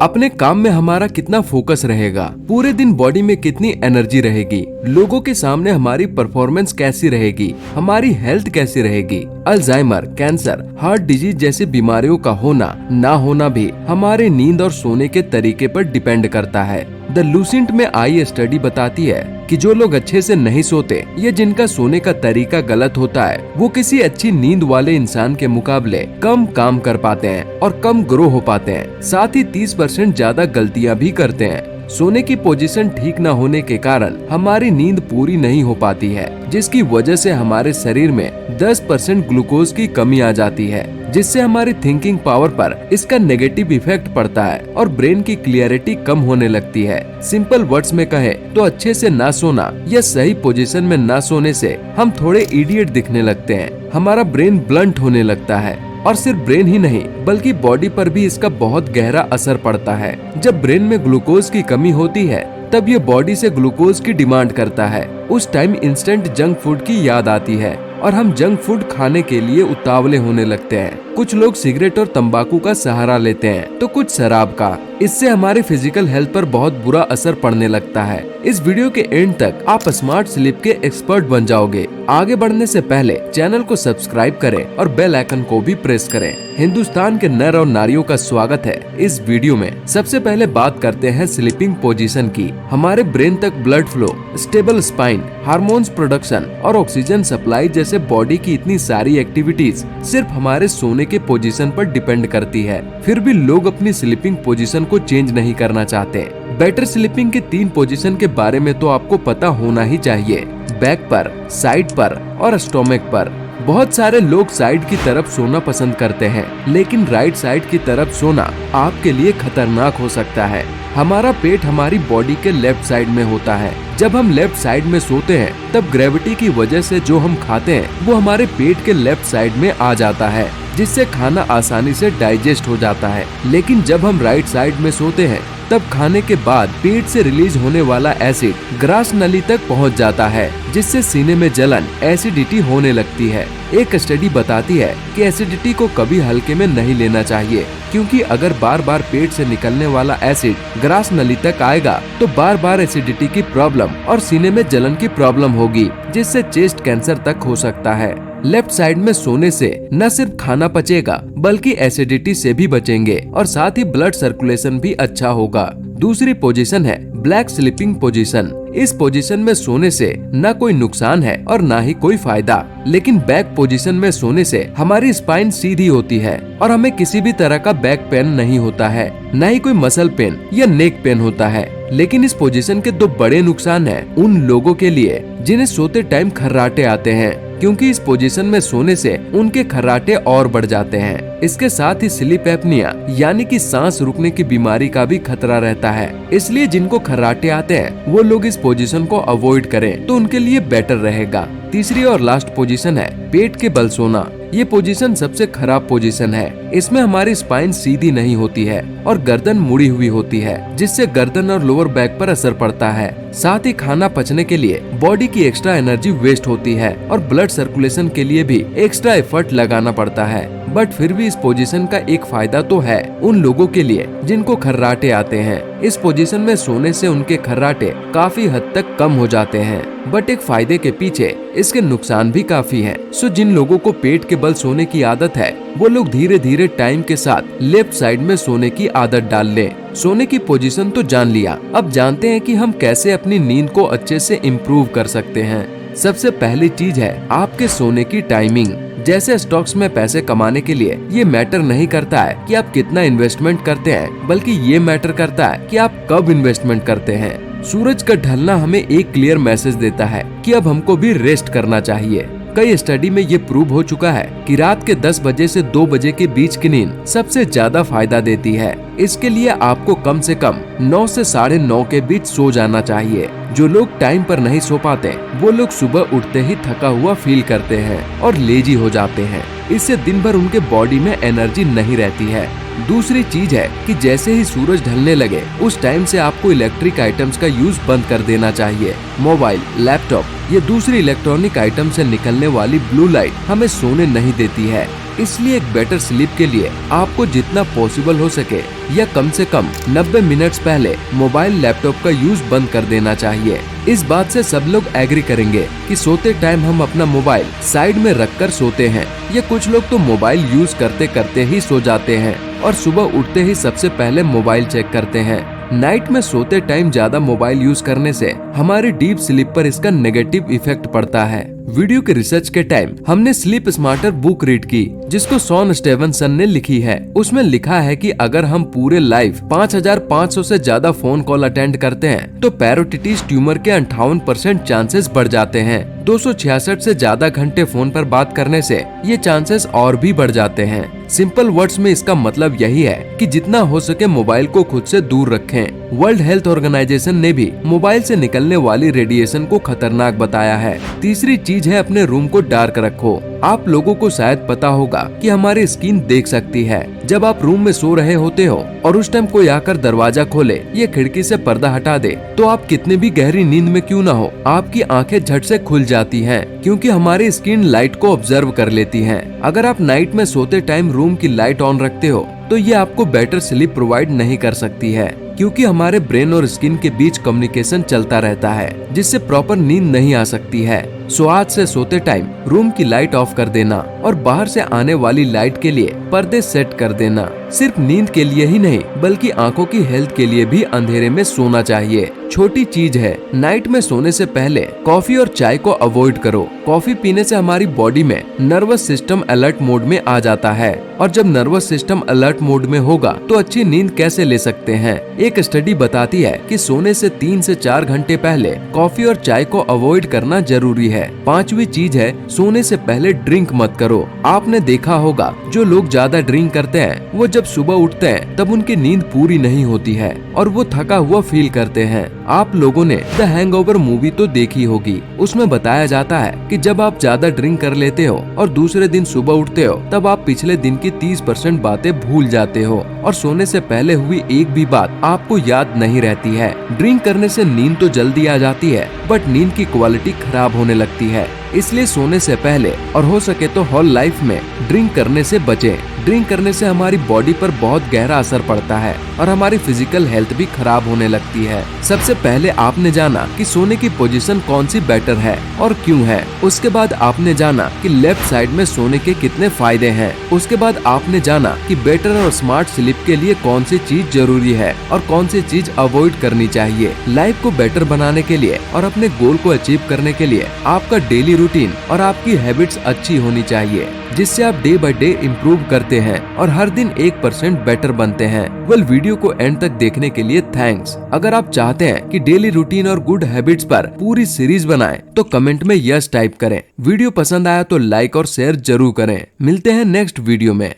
अपने काम में हमारा कितना फोकस रहेगा, पूरे दिन बॉडी में कितनी एनर्जी रहेगी, लोगों के सामने हमारी परफॉर्मेंस कैसी रहेगी, हमारी हेल्थ कैसी रहेगी। अल्जाइमर, कैंसर, हार्ट डिजीज जैसी बीमारियों का होना ना होना भी हमारे नींद और सोने के तरीके पर डिपेंड करता है। द लूसेंट में आई स्टडी बताती है कि जो लोग अच्छे से नहीं सोते या जिनका सोने का तरीका गलत होता है, वो किसी अच्छी नींद वाले इंसान के मुकाबले कम काम कर पाते हैं और कम ग्रो हो पाते हैं। साथ ही 30% ज्यादा गलतियां भी करते हैं। सोने की पोजीशन ठीक न होने के कारण हमारी नींद पूरी नहीं हो पाती है, जिसकी वजह से हमारे शरीर में 10% ग्लूकोज की कमी आ जाती है, जिससे हमारी थिंकिंग पावर पर इसका नेगेटिव इफेक्ट पड़ता है और ब्रेन की क्लियरिटी कम होने लगती है। सिंपल वर्ड्स में कहे तो अच्छे से ना सोना या सही पोजीशन में ना सोने से हम थोड़े इडियट दिखने लगते हैं, हमारा ब्रेन ब्लंट होने लगता है और सिर्फ ब्रेन ही नहीं बल्कि बॉडी पर भी इसका बहुत गहरा असर पड़ता है। जब ब्रेन में ग्लूकोज की कमी होती है तब ये बॉडी से ग्लूकोज की डिमांड करता है। उस टाइम इंस्टेंट जंक फूड की याद आती है और हम जंक फूड खाने के लिए उतावले होने लगते हैं। कुछ लोग सिगरेट और तंबाकू का सहारा लेते हैं तो कुछ शराब का। इससे हमारे फिजिकल हेल्थ पर बहुत बुरा असर पड़ने लगता है। इस वीडियो के एंड तक आप स्मार्ट स्लीप के एक्सपर्ट बन जाओगे। आगे बढ़ने से पहले चैनल को सब्सक्राइब करें और बेल आइकन को भी प्रेस करें। हिंदुस्तान के नर और नारियों का स्वागत है इस वीडियो में। सबसे पहले बात करते हैं स्लीपिंग पोजीशन की। हमारे ब्रेन तक blood flow, stable spine, hormones production और ऑक्सीजन सप्लाई जैसे बॉडी की इतनी सारी एक्टिविटीज सिर्फ हमारे सोने के पोजीशन पर डिपेंड करती है। फिर भी लोग अपनी स्लीपिंग पोजीशन को चेंज नहीं करना चाहते। बेटर स्लीपिंग के 3 पोजीशन के बारे में तो आपको पता होना ही चाहिए। बैक पर, साइड पर और स्टोमक पर। बहुत सारे लोग साइड की तरफ सोना पसंद करते हैं, लेकिन राइट साइड की तरफ सोना आपके लिए खतरनाक हो सकता है। हमारा पेट हमारी बॉडी के लेफ्ट साइड में होता है। जब हम लेफ्ट साइड में सोते हैं तब ग्रेविटी की वजह से जो हम खाते हैं वो हमारे पेट के लेफ्ट साइड में आ जाता है, जिससे खाना आसानी से डाइजेस्ट हो जाता है। लेकिन जब हम राइट साइड में सोते हैं तब खाने के बाद पेट से रिलीज होने वाला एसिड ग्रास नली तक पहुंच जाता है, जिससे सीने में जलन, एसिडिटी होने लगती है। एक स्टडी बताती है कि एसिडिटी को कभी हल्के में नहीं लेना चाहिए, क्योंकि अगर बार बार पेट से निकलने वाला एसिड ग्रास नली तक आएगा तो बार बार एसिडिटी की प्रॉब्लम और सीने में जलन की प्रॉब्लम होगी, जिससे चेस्ट कैंसर तक हो सकता है। लेफ्ट साइड में सोने से न सिर्फ खाना पचेगा बल्कि एसिडिटी से भी बचेंगे और साथ ही ब्लड सर्कुलेशन भी अच्छा होगा। दूसरी पोजीशन है ब्लैक स्लीपिंग पोजीशन। इस पोजीशन में सोने से न कोई नुकसान है और न ही कोई फायदा, लेकिन बैक पोजीशन में सोने से हमारी स्पाइन सीधी होती है और हमें किसी भी तरह का बैक पेन नहीं होता है, न ही कोई मसल पेन या नेक पेन होता है। लेकिन इस पोजीशन के 2 बड़े नुकसान हैं उन लोगों के लिए जिन्हें सोते टाइम खर्राटे आते हैं, क्योंकि इस पोजीशन में सोने से उनके खर्राटे और बढ़ जाते हैं। इसके साथ ही स्लीप एपनिया यानी कि सांस रुकने की बीमारी का भी खतरा रहता है। इसलिए जिनको खर्राटे आते हैं वो लोग इस पोजीशन को अवॉइड करें तो उनके लिए बेटर रहेगा। तीसरी और लास्ट पोजीशन है पेट के बल सोना। ये पोजीशन सबसे खराब पोजीशन है। इसमें हमारी स्पाइन सीधी नहीं होती है और गर्दन मुड़ी हुई होती है, जिससे गर्दन और लोअर बैक पर असर पड़ता है। साथ ही खाना पचने के लिए बॉडी की एक्स्ट्रा एनर्जी वेस्ट होती है और ब्लड सर्कुलेशन के लिए भी एक्स्ट्रा एफर्ट लगाना पड़ता है। बट फिर भी इस पोजीशन का एक फायदा तो है उन लोगों के लिए जिनको खर्राटे आते हैं। इस पोजीशन में सोने से उनके खर्राटे काफी हद तक कम हो जाते हैं, बट एक फायदे के पीछे इसके नुकसान भी काफी हैं। सो जिन लोगों को पेट के बल सोने की आदत है वो लोग धीरे धीरे टाइम के साथ लेफ्ट साइड में सोने की आदत डाल लें। सोने की पोजीशन तो जान लिया, अब जानते हैं कि हम कैसे अपनी नींद को अच्छे से इम्प्रूव कर सकते हैं। सबसे पहली चीज है आपके सोने की टाइमिंग। जैसे स्टॉक्स में पैसे कमाने के लिए ये मैटर नहीं करता है कि आप कितना इन्वेस्टमेंट करते हैं, बल्कि ये मैटर करता है कि आप कब इन्वेस्टमेंट करते हैं। सूरज का ढलना हमें एक क्लियर मैसेज देता है कि अब हमको भी रेस्ट करना चाहिए। कई स्टडी में ये प्रूव हो चुका है कि रात के 10 बजे से 2 बजे के बीच की नींद सबसे ज्यादा फायदा देती है। इसके लिए आपको कम से कम 9 से 9:30 के बीच सो जाना चाहिए। जो लोग टाइम पर नहीं सो पाते वो लोग सुबह उठते ही थका हुआ फील करते हैं और लेजी हो जाते हैं। इससे दिन भर उनके बॉडी में एनर्जी नहीं रहती है। दूसरी चीज है कि जैसे ही सूरज ढलने लगे उस टाइम से आपको इलेक्ट्रिक आइटम्स का यूज बंद कर देना चाहिए। मोबाइल, लैपटॉप या दूसरी इलेक्ट्रॉनिक आइटम से निकलने वाली ब्लू लाइट हमें सोने नहीं देती है। इसलिए एक बेटर स्लीप के लिए आपको जितना पॉसिबल हो सके या कम से कम 90 मिनट्स पहले मोबाइल, लैपटॉप का यूज बंद कर देना चाहिए। इस बात से सब लोग एग्री करेंगे कि सोते टाइम हम अपना मोबाइल साइड में रखकर सोते हैं, या कुछ लोग तो मोबाइल यूज करते करते ही सो जाते हैं और सुबह उठते ही सबसे पहले मोबाइल चेक करते हैं। नाइट में सोते टाइम ज्यादा मोबाइल यूज करने से हमारी डीप स्लीप पर इसका नेगेटिव इफेक्ट पड़ता है। वीडियो के रिसर्च के टाइम हमने स्लीप स्मार्टर बुक रीड की, जिसको शॉन स्टीवनसन ने लिखी है। उसमें लिखा है कि अगर हम पूरे लाइफ 5500 से ज्यादा फोन कॉल अटेंड करते हैं तो पैरोटिटिस ट्यूमर के 58% चांसेस बढ़ जाते हैं। 266 से ज्यादा घंटे फोन पर बात करने से ये चांसेस और भी बढ़ जाते हैं। सिंपल वर्ड्स में इसका मतलब यही है कि जितना हो सके मोबाइल को खुद से दूर रखें। वर्ल्ड हेल्थ ऑर्गेनाइजेशन ने भी मोबाइल से निकलने वाली रेडिएशन को खतरनाक बताया है। तीसरी चीज है अपने रूम को डार्क रखो। आप लोगों को शायद पता होगा कि हमारी स्किन देख सकती है। जब आप रूम में सो रहे होते हो और उस टाइम कोई आकर दरवाजा खोले या खिड़की से पर्दा हटा दे, तो आप कितने भी गहरी नींद में क्यों ना हो, आपकी आंखें झट से खुल जाती हैं, क्योंकि हमारी स्किन लाइट को ऑब्जर्व कर लेती है। अगर आप नाइट में सोते टाइम रूम की लाइट ऑन रखते हो तो ये आपको बेटर स्लीप प्रोवाइड नहीं कर सकती है, क्योंकि हमारे ब्रेन और स्किन के बीच कम्युनिकेशन चलता रहता है, जिससे प्रॉपर नींद नहीं आ सकती है। सो आज से सोते टाइम रूम की लाइट ऑफ कर देना और बाहर से आने वाली लाइट के लिए पर्दे सेट कर देना। सिर्फ नींद के लिए ही नहीं बल्कि आंखों की हेल्थ के लिए भी अंधेरे में सोना चाहिए। छोटी चीज है, नाइट में सोने से पहले कॉफी और चाय को अवॉइड करो। कॉफी पीने से हमारी बॉडी में नर्वस सिस्टम अलर्ट मोड में आ जाता है, और जब नर्वस सिस्टम अलर्ट मोड में होगा तो अच्छी नींद कैसे ले सकते हैं। एक स्टडी बताती है कि सोने से 3 से 4 घंटे पहले कॉफी और चाय को अवॉइड करना जरूरी है। पांचवी चीज है, सोने से पहले ड्रिंक मत करो। आपने देखा होगा जो लोग ज्यादा ड्रिंक करते हैं वो जब सुबह उठते हैं तब उनकी नींद पूरी नहीं होती है और वो थका हुआ फील करते हैं। आप लोगों ने द हैंगओवर मूवी तो देखी होगी। उसमें बताया जाता है कि जब आप ज्यादा ड्रिंक कर लेते हो और दूसरे दिन सुबह उठते हो तब आप पिछले दिन की 30% बातें भूल जाते हो और सोने से पहले हुई एक भी बात आपको याद नहीं रहती है। ड्रिंक करने से नींद तो जल्दी आ जाती है बट नींद की क्वालिटी खराब होने लगती है। इसलिए सोने से पहले और हो सके तो होल लाइफ में ड्रिंक करने से बचें। ड्रिंक करने से हमारी बॉडी पर बहुत गहरा असर पड़ता है और हमारी फिजिकल हेल्थ भी खराब होने लगती है। सबसे पहले आपने जाना कि सोने की पोजीशन कौन सी बेटर है और क्यों है। उसके बाद आपने जाना कि लेफ्ट साइड में सोने के कितने फायदे हैं। उसके बाद आपने जाना कि बेटर और स्मार्ट स्लीप के लिए कौन सी चीज जरूरी है और कौन सी चीज अवॉइड करनी चाहिए। लाइफ को बेटर बनाने के लिए और अपने गोल को अचीव करने के लिए आपका डेली रूटीन और आपकी हैबिट्स अच्छी होनी चाहिए, जिससे आप डे बाय डे इम्प्रूव करते हैं और हर दिन 1% बेटर बनते हैं। वीडियो को एंड तक देखने के लिए थैंक्स। अगर आप चाहते हैं कि डेली रूटीन और गुड हैबिट्स पर पूरी सीरीज बनाएं, तो कमेंट में यस टाइप करें। वीडियो पसंद आया तो लाइक और शेयर जरूर करें। मिलते हैं नेक्स्ट वीडियो में।